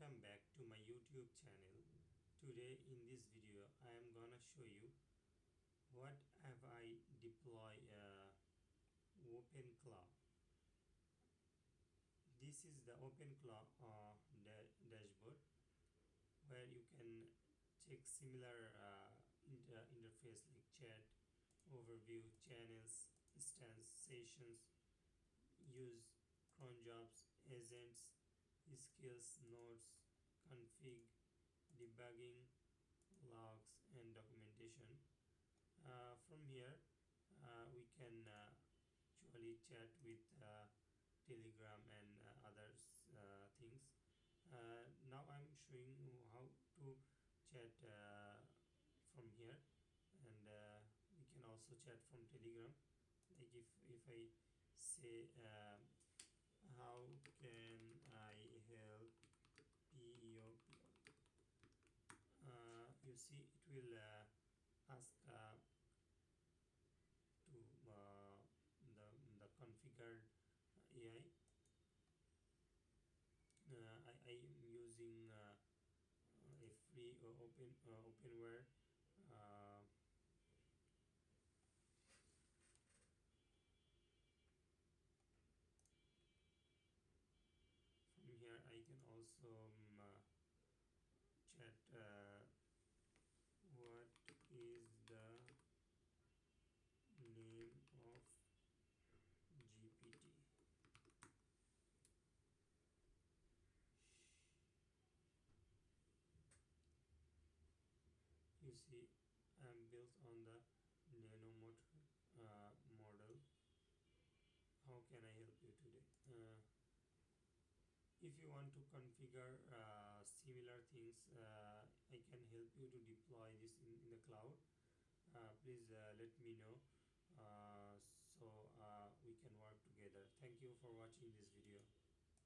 Welcome back to my YouTube channel. Today in this video I am gonna show you what have I deployed OpenCLAW. This is the OpenCLAW dashboard where you can check similar interface like chat, overview, channels, instance, sessions, use cron jobs, agents, skills, nodes, config, debugging, logs, and documentation. From here we can actually chat with Telegram and others things. Now I'm showing you how to chat from here, and we can also chat from Telegram. Like if I say how can I help you, you see it will ask to the configured AI. I am using a free openware. Uh, from here I can also chat what is the name of GPT. You see I'm built on the nano model. How can I help you today? If you want to configure similar things, I can help you to deploy this in the cloud. Please let me know so we can work together. Thank you for watching this video.